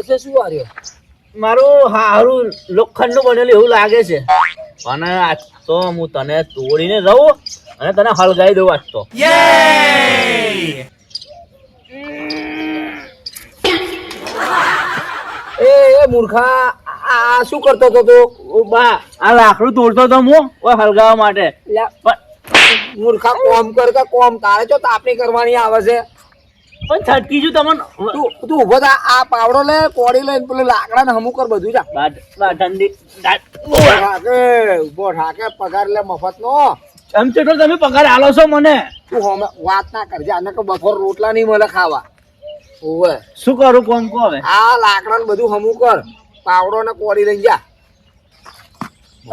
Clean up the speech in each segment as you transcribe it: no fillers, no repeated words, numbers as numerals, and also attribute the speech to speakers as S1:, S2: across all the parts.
S1: છે શું આર્યો?
S2: મારું હારું લોખંડ નું બનેલું એવું લાગે છે, અને આજ તો હું તને તોડીને જઉં અને તને હળગાઈ દઉં આજ તો.
S1: એ મૂર્ખા, આ શું કરતો હતો તું?
S2: બા આ લાકડું તોડતો તો હું ઓય હળગાવવા માટે.
S1: મૂર્ખા કોમ કર કે કોમ, તારે જો તાપણી કરવાની આવે છે.
S2: પણ છટકી છું તમને.
S1: તું ઉભો થા, આ પાવડો લે, કોડી લઈને પેલું લાકડા ને હમું કર બધું. જા
S2: ઠંડી
S1: ઉભો ઠાકે, પગાર લે મફત નો.
S2: એમ છે તો તમે પગાર આલો છો મને?
S1: તું વાત ના કરજે, આને કે બપોર રોટલા નહીં મળે ખાવા. ઓવે
S2: શું કરું કોમ કો હવે?
S1: આ લાકડા ને બધું હમું કર, પાવડો ને કોડી લઈને જા.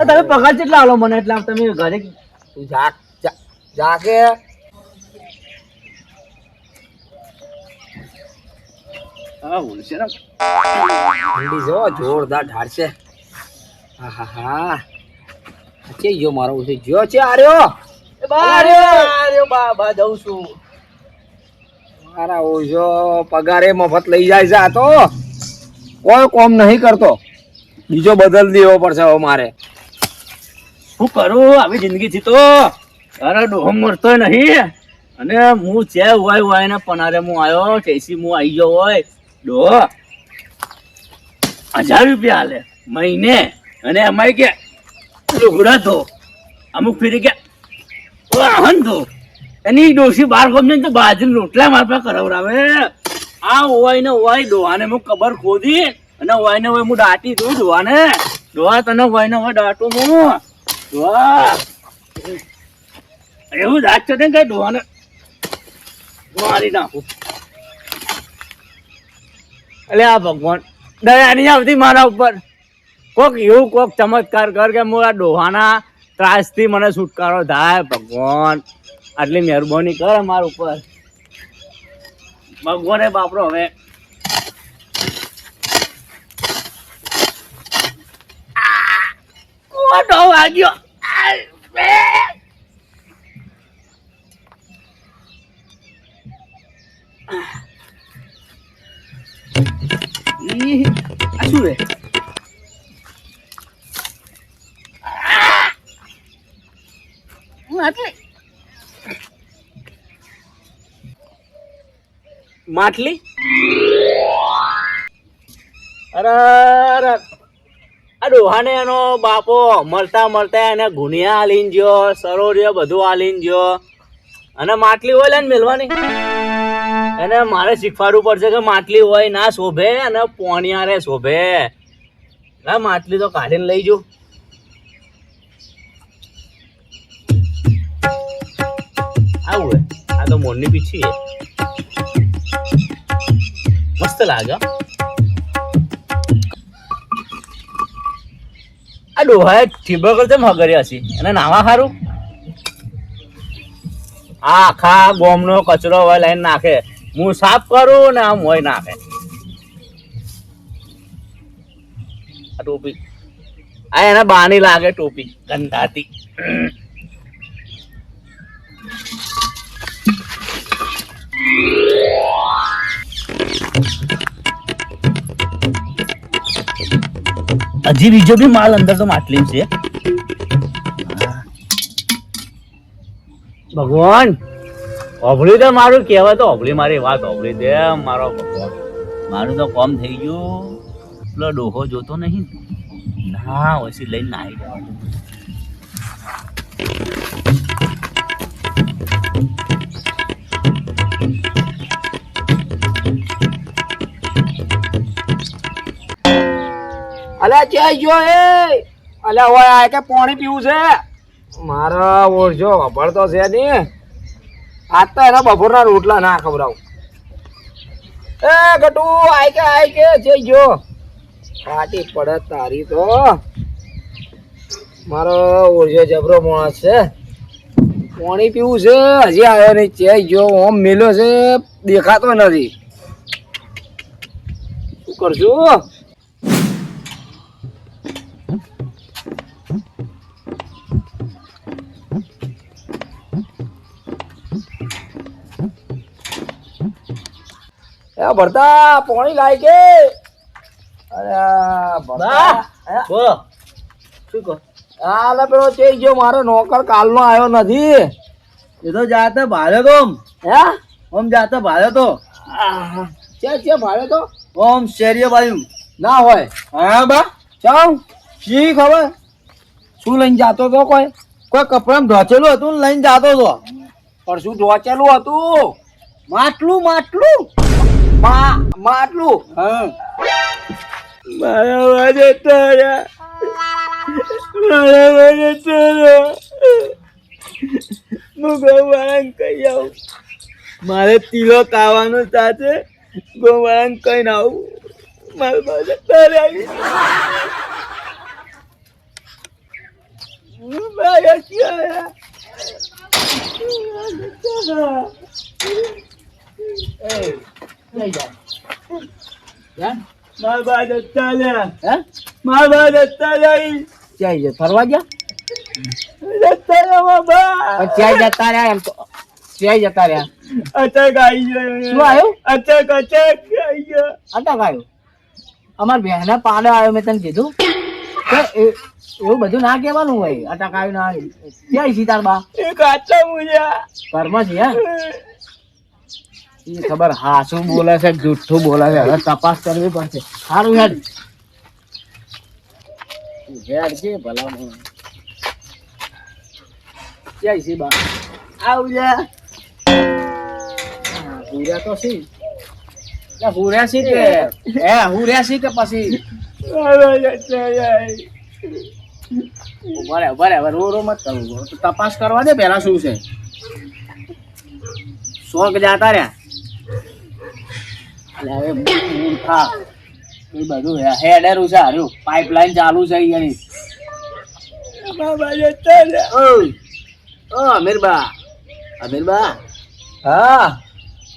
S2: તમે પગાર કેટલા આલો મને? એટલે તમે ઘરે
S1: તું જા કે ઠંડી જો જોરદાર ઢાળશે. હા હા હા, છે ગયો મારો ઉસે જો છે. આર્યો
S2: બા જઉં છું.
S1: મારા ઓછો પગારે મફત લઈ જાય છે. આ તો કોઈ કોમ નહીં કરતો, બીજો બદલ દેવો પડશે હવે મારે.
S2: શું કરું આવી જિંદગીથી તો? અરે ડોહો મરતો નહીં, અને હું છે હોય ને પનારે હું આવ્યો ચેસી હું આવી ગયો હોય. ડોહો 1000 રૂપિયા હાલે મહિને, અને એમાં કે લુગડા ધો, અમુક ફેરી કે વાહન ધો. એની ડોસી બાર ગમે તો બાજરી રોટલા મારપા કરાવરાવે. આ હોય ને હોય ડોહાને હું કબર ખોદી, અને હોય ને હોય હું દાટી દઉં ડોહાને. ડોહા તને હોય ને હોય દાટું હું ડોહા એવું દાટ છે ને કઈ ડોહાને મારી નાખું. એટલે આ ભગવાન દયા નહીં આવતી મારા ઉપર. કોક એવું કોક ચમત્કાર કર કે હું આ ડોહાના ત્રાસથી મને છુટકારો થાય. ભગવાન આટલી મહેરબાની કર મારા ઉપર. ભગવાને બાપરો હવે કોટો વાગ્યો. શું રે માટલી? અરે આ ડોહાને એનો બાપો મળતા મળતા એને ગુનિયા આલીન ગયો, સરોરિયો બધું આલીન ગયો, અને માટલી હોય ને મેલવાની. એને મારે શીખવાડવું પડશે કે માટલી હોય ના શોભે, અને પોણિયારે શોભે. ના માટલી તો કાઢીને લઈ જો. આવું હે, આ તો મોરની પીછી હે, મસ્ત લાગે. આ ડોહાએ ઠીબક કેમ હગર્યા છે? એને નાવા સારું. આ આખા ગોમનો કચરો હોય લઈને નાખે, હું સાફ કરું ને આમ હોય નાખે. આ ટોપી આ એને બાની લાગે, ટોપી ગંધાતી. હજી બીજો બી માલ અંદર તો માટલી છે. ભગવાન ઓભળી દે મારું કહેવાય તો, ઓભળી મારી વાત ઓભળી દે મારો ભગવાન. મારું તો કોમ થઈ ગયું. પેલો ડોહો જોતો નહીં ના ઓછી લઈને નાહી જવાનું.
S1: અલ્યા ચે જો એ અલ્યા હોય આ કે પાણી પીવું છે મારા. ઓળજો ભળતો છે ને આજ તો એના બપોરના રોટલા ના ખવડાવું. એ ગટુ આય કે છે જો ફાટી પડે તારી તો. મારો ઓળજો જબરો માણસ છે, પાણી પીવું છે હજી આવ્યો નહીં. ચે જો ઓમ મેલ્યો છે દેખાતો નથી. શું કરશું? ભરતા પાણી લાય કે અરે ભગા. હે?
S2: બોલો શું કહો?
S1: હાલે પેલો છે ગયો મારો નોકર કાલનો આવ્યો નથી.
S2: એ તો જાતે ભાડે તો
S1: હે
S2: ઓમ જાતે ભાડે તો
S1: છે ભાડે તો
S2: ઓમ શેરીએ બાજુ
S1: ના હોય.
S2: હા બા
S1: ચાલ
S2: શી ખબર
S1: શું લઈને જાતો તો કોઈ
S2: કોઈ કપડામાં ઢોચેલું હતું ને લઈને જાતો હતો.
S1: પણ શું ઢોચેલું હતું?
S2: માટલું માટલું
S1: માટલું.
S2: હા
S1: મારા વાજે તારા હું ગોવાળાને કહી આવું. મારે તિલો કાવાનું સાથે ગોવાળાને કઈ ના આવું. મારા વાજે તારા ફરવા ગયા જતા રહ્યા એમ તો ક્યાંય જતા રહ્યા. અટક આવી ગયો. શું આવ્યું? અટક આવી ગયો. અટક આવ્યો? અમાર બહેના પાડે આવ્યો. મેં તને કીધું કે એવું બધું ના કહેવાનું હોય. અટક આવ્યું ના આવ્યું. ક્યાંય સીતાર બા ઘરમાં છે. એ ખબર હા શું બોલે છે જૂઠું બોલે છે. હવે તપાસ કરવી પડશે. સારું હેડ હેડ છે ભલા ક્યાંય છે બા આવજે. હુર્યા તો છે. હુર્યા છે કે હે હુર્યા છે કે પછી બરાબર રો રો મત કરવું. તપાસ કરવા દે પેલા શું છે. શોખ જાતા રહ્યા. હવે મૂર્ખા એ બધું હેડેરું છે. હાર્યું પાઇપલાઇન ચાલુ છે અહીંયાની. અમીરબા અમીરબા હા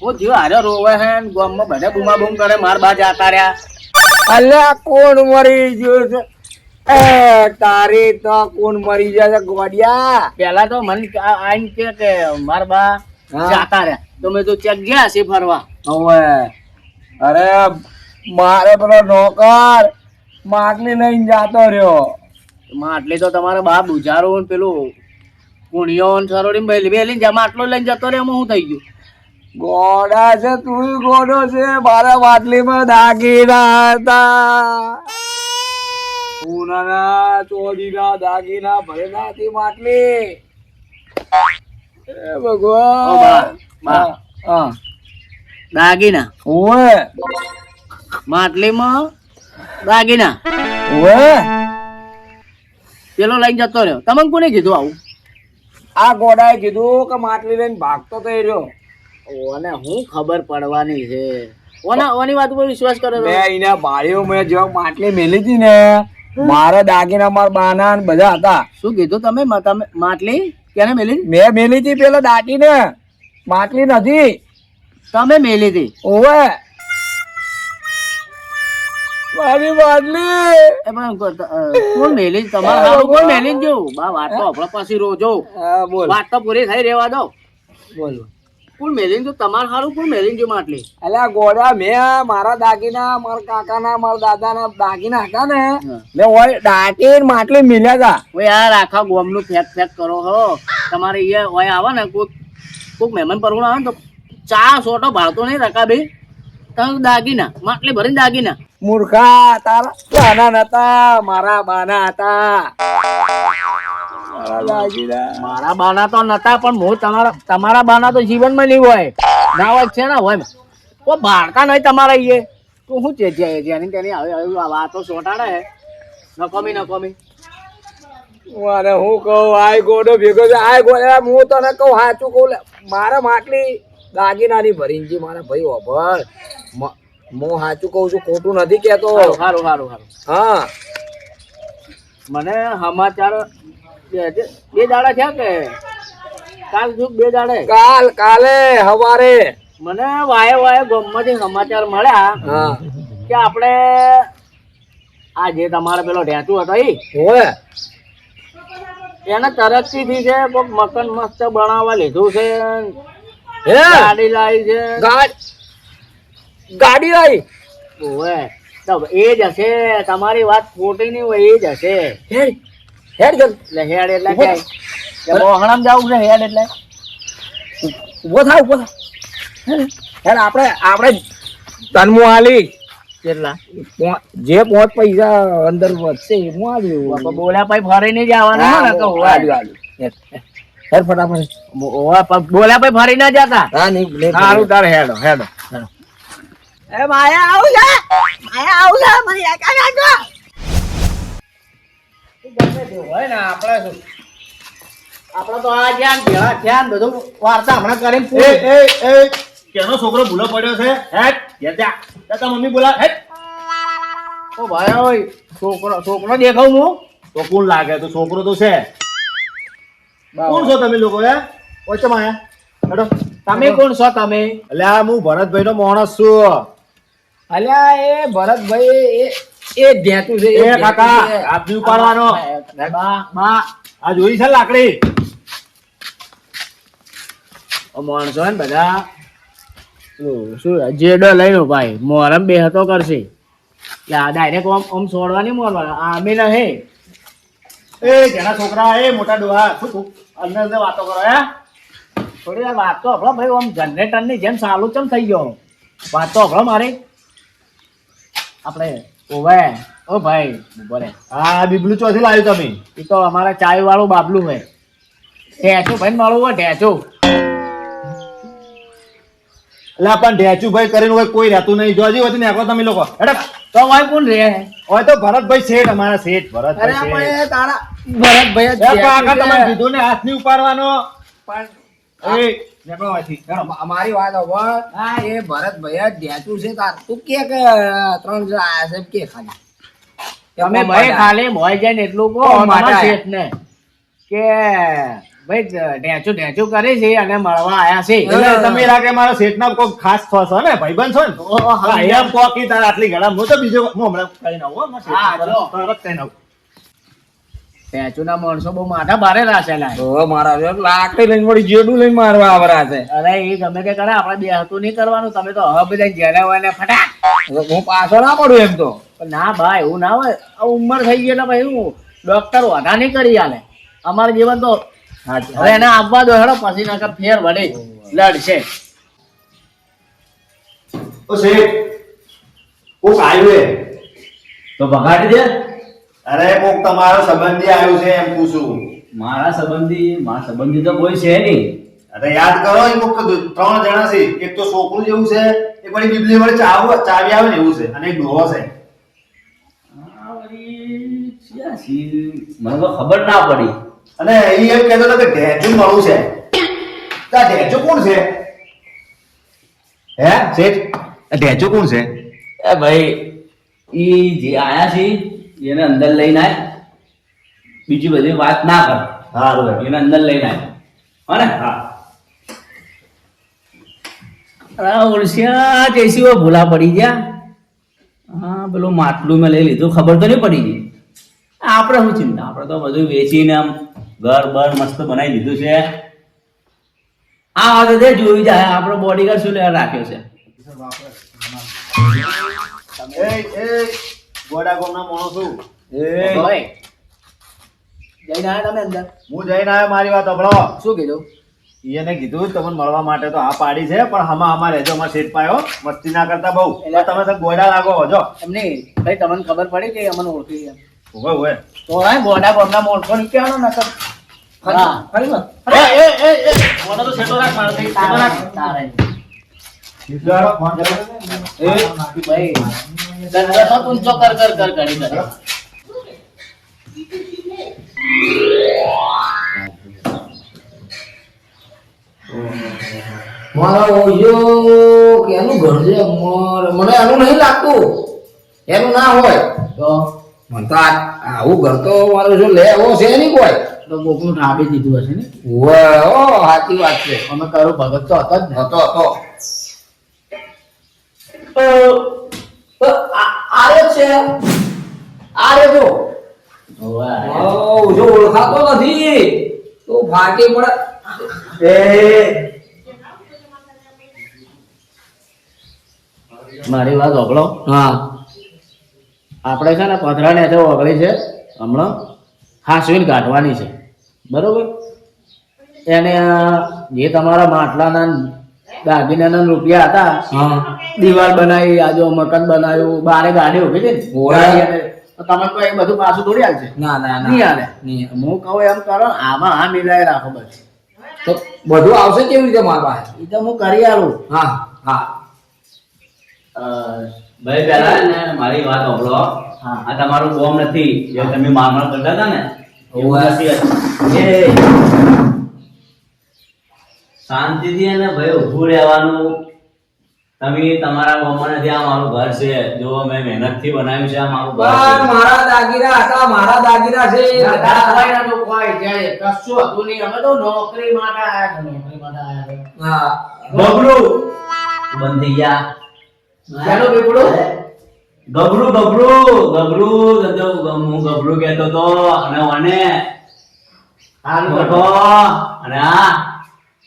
S1: હું થયું હાર્યો રોવે હે ગામમાં બધા બૂમા બૂમ કરે. માર બા જાતા રહ્યા. અલ્યા કોણ મરી ગયો છે? એ તારી તો કોણ મરી જાય છે ગોડિયા? પેલા તો મને આઈને કે માર બા જાતા રહ્યા તો મેં તો ચેક ગયા છે ફરવા. હવે અરે મારે પેલો નોકર માટલી લઈને જાતો રહ્યો. માટલી તો તમારા બા બુજારો પેલું કુણિયો સરોડી બેલીને જમા આટલો લઈને જતો રહ્યો. એમાં શું થઈ ગયું? ગોડા છે તું ગોડો છે. મારા માટલીમાં દાગીના હતા. સોનાના ચોરીના દાગીના ભરેલા હતી માટલી. એ ભગવાન દાગીના ઓએ માટલીમાં દાગીના ઓએ પેલો લઈને જતો રહ્યો. તમને કોને કીધું આવું? આ ગોડાએ કીધું કે માટલી લઈને ભાગતો તો રહ્યો. ઓને હું ખબર પડવાની છે? ઓની વાત ઉપર વિશ્વાસ કરે. મેં એના બાળીઓ મેં જો માટલી મેલી હતી ને મારા દાગીના મારા બાના બધા હતા. શું કીધું તમે? માટલી કેને મેલી? મેં મેલી હતી પેલો દાટીને. માટલી નથી. તમે મેલી હતી? ઓવે મારી માટલી. એ પણ કોણ મેલી? તમારા કોણ મેલી જો? બા વાત તો આપણા પાસે રોજો. વાત તો પૂરી થઈ રહેવા દો. બોલો કોણ મેલીન? તો તમારે સારું કોણ મેલીન જો માટલી? અલ્યા ગોડા મેં મારા દાગીના મારા કાકાના મારા દાદાના દાગીના હતા ને મેં ઓય દાટીને માટલી મેલ્યા હતા. ઓય યાર આખા ગોમનું ફેક ફેક કરો હો. તમારે અહીંયા ઓય આવે ને કોઈક મહેમાન પરગણો આવે ને તો ચા સોટો ભાળતો નહીં રકા ભાઈ. તમે દાગીના માટલી ભરીને દાગીના. મૂર્ખા તારા બાના નતા મારા બાના હતા. મારા બાના તો નતા પણ હું તમારા બાના તો જીવનમાં નહીં હોય. ના હોય છે ને હોય કોઈ ભારતા નહીં તમારા એ તો શું છે જેની તેની વાતો સોટાડે નકોમી નકોમી. અરે હું કહું આય ગોડો ભેગો છે. આય ગોડા હું તને કહું સાચું કહું મારા માટલી દાગીનાની ભરીને જી મારા ભાઈ ઓભર હું સાચું કહું છું ખોટું નથી કેતો. સારું સારું સારું. હા મને સમાચાર બે દાડા થયા કે કાલ શું? બે દાડે કાલે હવારે મને વાye ગામમાંથી સમાચાર મળ્યા કે આપણે આ જે તમારે પેલો ઢેચું હતો એને તરક્કી થી છે. મકાન મસ્ત બનાવવા લીધું છે. ગાડી લાવી છે. ગાડી લાવી ઓવે
S2: તો એ જ હશે, તમારી વાત ખોટી નહીં હોય, એ જ હશે.
S1: હેડ હેડ જલ્દી.
S2: એટલે હેડ એટલે ક્યાંય મોહણામ જવું છે, હેડ એટલે
S1: ઉભો થા હેડ. આપણે તનમું આલી
S2: કેટલા
S1: જે 5 પૈસા અંદર વધશે એ હું આલ્યું.
S2: બોલ્યા પછી ફરી નહીં જવાનું હો ને તો
S1: આલ્યું. હેડ ફટાફટ.
S2: બોલ્યા પછી ફરી ના જતા.
S1: હા નહીં
S2: સારું તારે હેડો હેડો. એ માયા આવું છે, માયા આવું છે, મને એકા રાખજો. હોય ને આપણે તો આ ધ્યાન ભેળા ધ્યાન બધું વાર્તા હમણાં કરીને
S3: કેનો છોકરો ભૂલો પડ્યો છે?
S2: હેટ જા
S3: તારા મમ્મી બોલા હેટ.
S2: ઓ ભાઈ ઓય છોકરો દેખાવ હું
S3: તો કોણ લાગે? તો છોકરો તો છે. કોણ છો તમે લોકો? ઓચમ આયા હેડો.
S2: તમે કોણ છો તમે?
S3: એટલે આ હું ભરતભાઈ નો માણસ છું.
S1: અલ્યા એ ભરતભાઈ એ ધ્યાતું છે.
S3: એ કાકા હાથ નહીં ઉપાડવાનો.
S2: બા
S3: આ જોઈ છે લાકડી?
S2: માણસો ને બધા શું જેડો લઈને ભાઈ મોરમ બે હતો કરશે. ડાયરેક્ટ આમ છોડવાની મોરવા આમે નહીં.
S3: એ જેના છોકરા એ મોટા ડોહા શું તું અંદર અંદર વાતો કરો?
S2: થોડી વાર વાત તો હભળો ભાઈ, આમ જનરેટર ની જેમ ચાલુ ચમ થઈ ગયો. વાત તો હભળો મારી. આપણે ઓવે ઓ ભાઈ બરે
S3: હા બીબલું ચોથી લાવ્યું તમે?
S2: એ તો અમારા ચાય વાળું બાબલું હોય. ઢેચું ભાઈ મારું હોય ઢેચું.
S3: એટલે પણ ઢેચુભાઈ કરીને હોય કોઈ રહેતું નહીં. જોજી હોય ને તમે લોકો હેડો.
S2: તો ભાઈ કોણ રે?
S3: હોય તો ભરતભાઈ શેઠ, અમારા શેઠ ભરતભાઈ શેઠ.
S1: પણ તારા ભરતભાઈ જ
S3: એ કાકા તમે કીધું ને હાથ નહીં ઉપાડવાનો.
S1: પણ
S3: એ નીકળો અહીંથી. હેડો.
S1: અમારી વાત હવે એ ભરતભાઈ જ ધ્યાતું છે. તાર તું કે 3 જણા આયા છે કે ખાલી
S2: તમે ભાઈ ખાલી મોય જાય ને એટલું કહો અમારા શેઠ ને કે ભાઈ ઢેચું કરે છે અને મળવા આયા છે.
S3: એટલે તમે લાગે મારા શેઠના કોઈ ખાસ છો ને, ભાઈબંધ છો ને? હા, એમ કહો કે તારા આટલી ઘડા હું તો બીજો હું હમણાં કરીને આવું હો, મારા શેઠ
S2: હા, જો.
S3: તરત કરીને આવું.
S2: ઢેચું ના માણસો બહુ માથા ભારે રાખેલા.
S1: તો મારા લાકડી લઈને વળી જેડું લઈને મારવા આવરા છે.
S2: અરે એ ગમે તે કરે, આપણે બે હતું નહીં કરવાનું. તમે તો હવે બધા જેને હોય ને ફટાક.
S1: હું પાછો ના પડું એમ તો.
S2: પણ ના ભાઈ એવું ના હોય. આ ઉંમર થઈ ગઈ એટલે ભાઈ હું ડોક્ટર વાધા નહીં કરી આલે. અમારે જીવન તો હવે એને આપવા દો હેડો, પછી નકર ફેર વડે લડશે.
S3: ઓ શેઠ કોક આવ્યું હે.
S2: તો ભગાડી દે.
S3: અરે કોક તમારો સંબંધી આવ્યું છે એમ પૂછું.
S2: મારા સંબંધી તો કોઈ છે નહીં.
S3: અરે યાદ કરો, એ કોક 3 જણા છે. એક તો છોકરું જેવું છે, એક વળી બીબલી વળી ચાવી આવે ને એવું છે, અને એક ડોહો છે.
S2: મને તો ખબર ના પડી.
S3: અને એ એમ કહેતો હતો કે ઢેચું મળું છે. તા ઢેચું કોણ છે? હે શેઠ, આ ઢેચું કોણ છે?
S4: એ ભાઈ ઈ જે આયા છે એને અંદર લઈને આય, બીજી બધી વાત ના કર.
S3: હારું હે.
S4: એને અંદર લઈને આય હો ને.
S3: હા.
S4: ઓળશ્યા જઈશું ભૂલા પડી ગયા. હા પેલું માટલું મેં લઈ લીધું, ખબર તો નહીં પડી ગઈ. આપણે શું ચિંતા, આપણે તો બધું વેચીને આમ ઘર બર મસ્ત બનાવી દીધું છે. આ વાત દે જોઈ જાય, આપણો બોડીગાર્ડ શું લેવા રાખ્યો છે.
S3: એ ગોડા ગોમના માણસ છું.
S2: ભાઈ જઈને આવ્યા તમે અંદર?
S3: હું જઈને આવ્યો, મારી વાત સાંભળો.
S2: શું કીધું?
S3: એને કીધું તમને મળવા માટે તો આ પાડી છે, પણ હમા રહેજો, અમારે શેઠ પાયો મસ્તી ના કરતા બહુ. એટલે તમે તો ગોડા લાગો હજો.
S2: એમને ભાઈ તમને ખબર પડી કે અમને ઓળખી ગયા?
S3: ઉભો ઉભો.
S2: તો હે ગોડા ગોમના મોણસો ની કહેવાનો નકર. હા
S1: ખરી વાત.
S3: ગોડા તો શેઠો રાખ, મારો શેઠ શેઠો રાખ.
S2: તારે
S3: વિચારો, ફોન કરો.
S2: ભાઈ દંડો તો ઊંચો કર કરી કરે.
S1: મારા ઓજો કેનું ઘર છે? મને એનું નહીં લાગતું. એનું ના હોય
S2: તો
S1: મને તો આવું ઘર તો મારું શું લે એવો છે નહીં કોઈ.
S2: તો કોકનું ઢાબી દીધું હશે ને.
S1: ઓ સાચી વાત છે.
S2: અમે કરો ભગત તો હતો જ ને.
S1: હતો આરે છે આરે જો જો ઓળખાતો નથી તો ફાટી પડે.
S2: મારી વાત સાંભળો.
S1: હા
S5: આપણે છે ને પથરાને તો ઓગળી છે હમણાં હાંસવીને કાઢવાની છે બરોબર. એને જે તમારા માટલાના દાગીનાના રૂપિયા હતા
S1: હા
S5: દિવાલ બનાવી આજુ મકાન બનાવ્યું બારે ગાડી ઉભી છે ને
S1: ઓય.
S5: ગાડી અને તો તમે કોઈ એ બધું પાછું થોડી આવશે
S1: ના ના
S5: નહીં
S1: ના
S5: હાલે. હું કહું એમ કરો આમાં આ મિલાઈ રાખો બસ.
S1: તો બધું આવશે કેવી રીતે મારા પાસે?
S5: એ તો હું કરી આલું.
S1: હા હા
S4: ભાઈ પહેલા ને મારી વાત સાંભળો.
S5: હા.
S4: આ તમારું કોમ નથી જે તમે મારમાર કરતા હતા ને એવું
S1: ઓવે.
S4: નથી. એ શાંતિથી અને ભાઈ ઊભું રહેવાનું. તમે તમારા ગામમાં નથી, આ મારું ઘર છે, જો મેં મહેનતથી બનાવ્યું છે, આ મારું ઘર
S1: પણ
S4: છે.
S1: મારા દાગીના હતા, મારા દાગીના છે.
S5: કોઈ ના તો કોઈ જાય કશું હતું નહીં. અમે તો નોકરી માટે આયા હતા, નોકરી માટે આયા હતા.
S1: હા
S4: ગબરું બંધ થઈ ગયા.
S5: ચાલો પીપળું.
S4: ગબરું ગબરું ગબરું ધંધો હું ગબરું કહેતો તો અને
S5: હાલ
S4: મોટો અને આ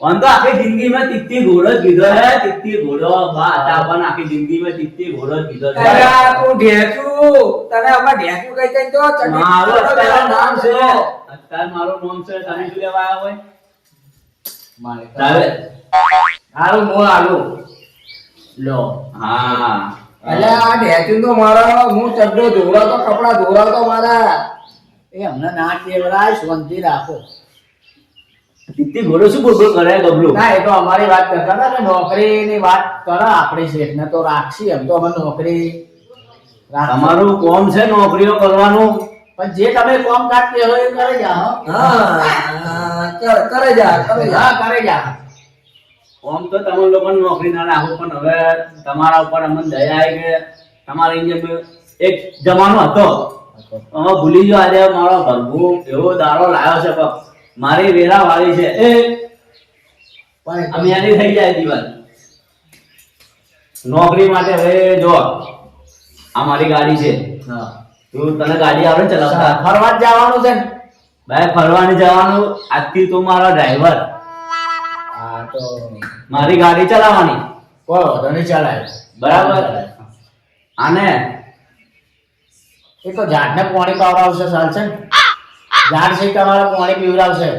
S4: ઓન તો આખી જિંદગીમાં તીતી ઘોડો જ કીધો હે. તીતી ઘોડો બા હતા પણ આખી જિંદગીમાં તીતી ઘોડો જ કીધો છે.
S1: અલ્યા, તું ઢેચું. તને આમાં ઢેચું કહી કહી તો ચડી
S4: મારું અત્યારે નામ છે.
S1: છે.
S4: અત્યારે મારું નામ છે. તમે શું લેવા આવ્યા હોય?
S5: મારે
S4: ચાલે.
S5: હાલું હું હાલું લો.
S4: હા
S1: અલ્યા, આ ઢેચું તો મારા હું ચડ્ડો ધોરાવતો, કપડા ધોરાવતો મારા.
S5: એ અમને ના કેવરાય શાંતિ રાખો.
S4: તીતી ઘોડો શું બોલ કરે ગબરું?
S5: ના એ તો અમારી વાત કરતા હતા કે નોકરીની વાત કરો આપણી શેઠને તો રાખશી. એમ તો અમે નોકરી રાખશું.
S4: તમારું કોમ છે નોકરીઓ કરવાનું.
S5: પણ જે તમે કોમ કાજ કહો એ કરે જાઓ.
S1: હા કરે જા કરે જા.
S5: હા કરે જા.
S4: આમ તો તમે લોકો નોકરી ના રાખો પણ હવે તમારા ઉપર અમને દયા આવી કે તમારી જેમ એક જમાનો હતો. હવે ભૂલી ગયો. આજે મારો ભરભુ એવો દાડો લાવ્યો છે પણ મારી વેરા વાળી છે એ
S5: પણ
S4: અમે આની થઈ જાય જીવન નોકરી માટે. હવે જો આ મારી ગાડી છે.
S5: હા.
S4: તું તને ગાડી આવડે ચલાવતા?
S5: ફરવા જ જવાનું છે ને.
S4: ભાઈ ફરવાની જવાનું. આજથી તું મારો ડ્રાઈવર.
S5: હા તો
S4: મારી ગાડી ચલાવવાની
S5: કોઈ વાંધો નહીં ચલાય.
S4: બરાબર. આને
S5: એ તો ઝાડને પાણી પાવડાવશે ચાલશે ને. ઝાડ છે તમારે પાણી પીવડાવશે.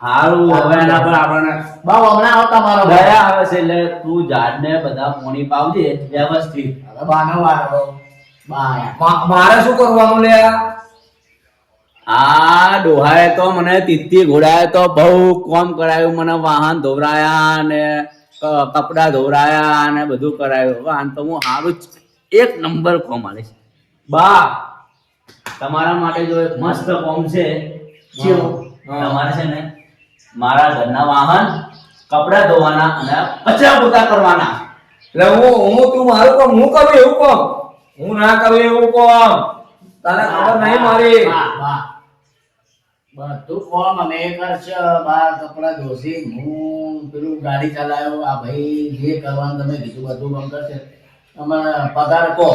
S4: હારું હવે એના પર આપણને
S5: બહુ હમણાં આવો તમારો
S4: દયા આવે છે. એટલે તું ઝાડને બધા પાણી પાવજે વ્યવસ્થિત.
S5: હવે બાનો વાળો બાયા.
S1: મારે શું કરવાનું લે?
S4: આ ડોહાએ તો મને તીતી ઘોડાએ તો બહુ કોમ કરાયું. મને વાહન ધોવરાયા ને કપડા ધોવરાયા ને બધું કરાયું. વાહન તો હું સારું જ એક નંબર કોમ આલીશ. બા તમારા માટે જો એક મસ્ત કોમ છે.
S5: કેવું?
S4: તમારે છે ને મારા ઘરના વાહન કપડા ધોવાના અને કચરા પોતા કરવાના.
S1: એટલે હું તું મારું કામ હું કરું એવું કામ, હું ના કરું એવું કામ. તને ખબર નહીં મારી.
S5: વાહ. બધું કોમ અમે કરશે. બાર કપડા ધોસી હું પેલું ગાડી ચલાવ્યો. આ ભાઈ જે કરવાનું તમે કીધું બધું કામ કરશે. અમે પગાર કહો.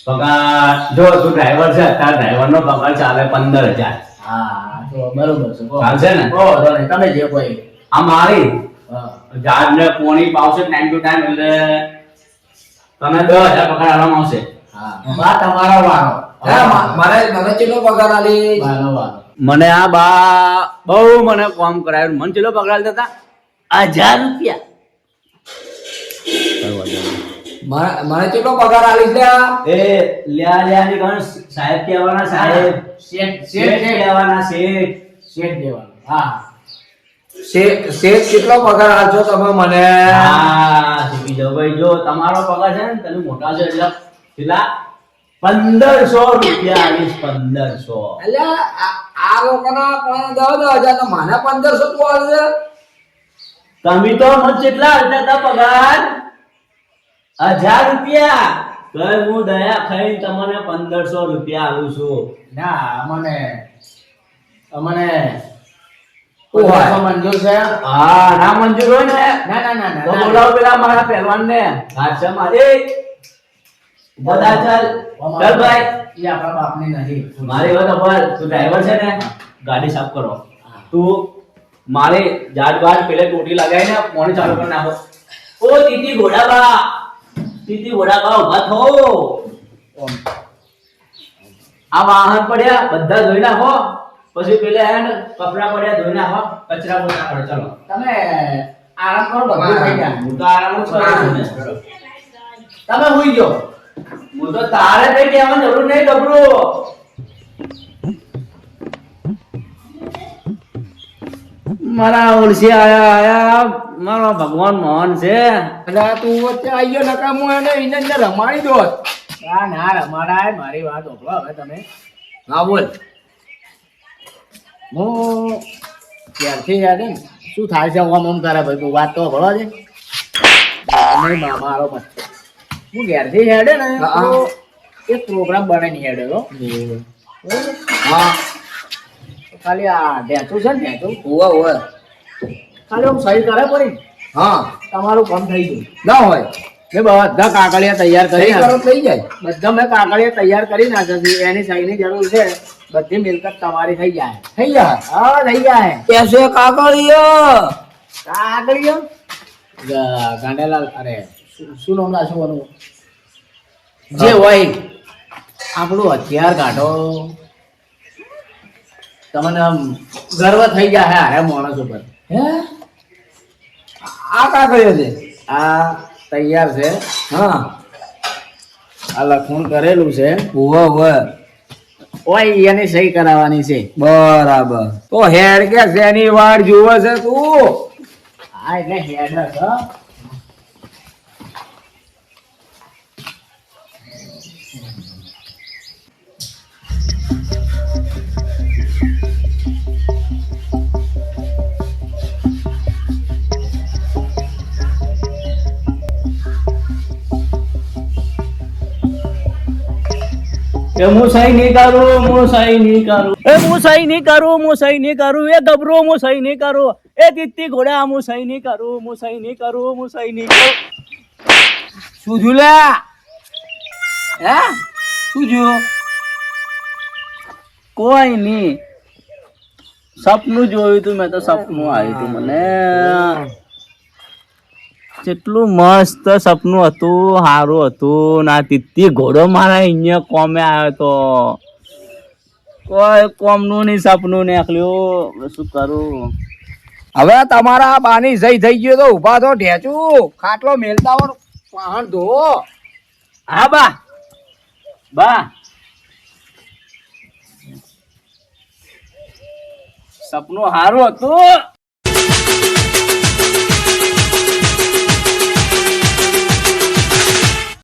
S4: પગાર જો તું ડ્રાઈવર છે અત્યારે ડ્રાઈવર નો પગાર ચાલે 15,000.
S5: હા તો બરોબર છે. કહો.
S4: ચાલશે ને?
S5: કહો વાંધો નહીં. તમે જે કોઈ
S4: આ મારી
S5: હા.
S4: ઝાડને પોણી પાવશે ટાઈમ ટુ ટાઈમ એટલે તને 10,000 પગાર આલવામાં આવશે.
S5: હા બા તમારો વારો.
S1: મને કેટલો પગાર આલી?
S5: બાનો વારો.
S4: મને આ બા બહુ મને કામ કરાયું. મને ચેલો પગાર આલતા હતા 1,000 રૂપિયા.
S1: મને કેટલો પગાર આલી છે?
S4: એ લ્યા ની ગણ સાહેબ કહેવાના સાહેબ.
S5: શેઠ
S4: શેઠ કહેવાના શેઠ.
S5: શેઠ દેવાનું. હા
S1: શેઠ કેટલો પગાર આલશો તમે મને?
S4: હા શીખી જાઓ ભાઈ. જો તમારો પગાર છે ને તમે મોટા છો એટલે કેટલા 1,500 રૂપિયા આલીશ. 1,500.
S1: અલ્યા આ લોકોના 10,000 ને મને 1,500 તું આલે?
S4: તમે તો મને કેટલા આલતા હતા પગાર? 1,000 રૂપિયા. તો હું દયા ખાઈને તમને 1,500 રૂપિયા આલું છું.
S5: ના અમને
S1: ઓય.
S5: મંજૂર છે.
S4: હા ના મંજૂર હોય ને
S5: ના ના ના
S4: તો
S5: ના
S4: બોલાવો પેલા મારા પહેલવાન ને. હાથે મારે બધા ચાલ ચાલ ભાઈ.
S5: એ આપણા બાપની નથી.
S4: મારી વાત સાંભળ. તું ડ્રાઈવર છે ને ગાડી સાફ કરો. તું મારે જાડ બાદ પેલે ટોટી લગાવીને પાણી ચાલુ કરી નાખો. ઓ તીતી ઘોડાબા, તીતી ઘોડાબા ઉભા થો. આ વાહન પડ્યા બધા ધોઈ નાખો, પછી પેલા હે ને કપડા પડ્યા ધોઈ નાખો, કચરા પોતા કરો. ચલો
S5: તમે આરામ કરો, બધું થઈ જાય.
S4: હું તો આરામ જ કરું છું ને.
S5: તમે હુઈ જાઓ.
S4: હું તો તારે કઈ કહેવાની જરૂર નહીં ગભરું. મારા ઓળસી આયા મારો ભગવાન મોહન છે.
S1: અલા તું વચ્ચે આવી ગયો નકા હું એને એને રમાડી દોત.
S5: ના ના રમાડાય, મારી વાત ઓળખો હવે તમે.
S1: હા બોલ.
S5: હું ક્યારથી યાદ ને શું થાય છે ઓમ ઓમ કરે ભાઈ, તું વાત તો ભળવા દે. મારો મત હું ઘેરથી હેડે ને
S1: હા.
S5: તો એક પ્રોગ્રામ બનાવીને હેડે હો. બરાબર?
S1: હા
S5: તો ખાલી આ ઢેચું છે ને ઢેચું
S1: ઓવે
S5: ખાલી આમ સહી કરે પડી
S1: હા
S5: તમારું કામ થઈ ગયું.
S1: ના હોય
S5: મેં બધા કાગળિયા તૈયાર કરી
S1: સહી કરો
S5: નાખ્યા.
S1: થઈ જાય.
S5: બધા મેં કાગળિયા તૈયાર કરી નાખ્યા છે. એની સહીની જરૂર છે. બધી મિલકત તમારી થઈ જાય.
S1: થઈ જાય.
S5: હા થઈ જાય.
S1: કેસે કાગળિયો
S5: કાગળિયો ગાંડેલાલ, અરે શું નામ રાખવાનું જે હોય આપણું હથિયાર કાઢો, તમને આમ ગર્વ થઈ જાય હારે માણસ ઉપર.
S1: હે આ કાગળિયો છે.
S5: આ તૈયાર છે,
S1: હા
S5: આ લખણ કરેલું છે.
S1: ઓવે ઓવે
S5: ઓય એની સહી કરાવવાની છે.
S1: બરાબર. તો હેડ કે શેની વાડ જુએ છે તું?
S5: હા એટલે હેડર છે.
S4: એ હું સહી નહીં કરું, હું સહી નહીં કરું, એ હું સહી નહીં કરું, હું સહી નહીં કરું, એ ગભરો હું સહી નહીં કરું, એ દીતી ઘોડા હું સહી નહીં કરું, હું સહી નહીં કરું, હું સહી નહીં કરું.
S1: શું થયું લ્યા? હે શું થયું?
S4: કોઈ નહીં, સપનું જોયું તું મેં તો, સપનું આવ્યું તું મને. કેટલું મસ્ત સપનું હતું, સારું હતું. ના તીતી ઘોડો મારા અહીંયા કોમે આવ્યો તો, કોઈ કોમનું નહીં સપનું નીકળ્યું. શું કરું?
S1: હવે તમારા બાની સહી થઈ ગયો તો ઉભા થો, ઢેચું ખાટલો મેલતા હો, વાહણ ધો.
S4: હા બા, બા સપનું સારું હતું.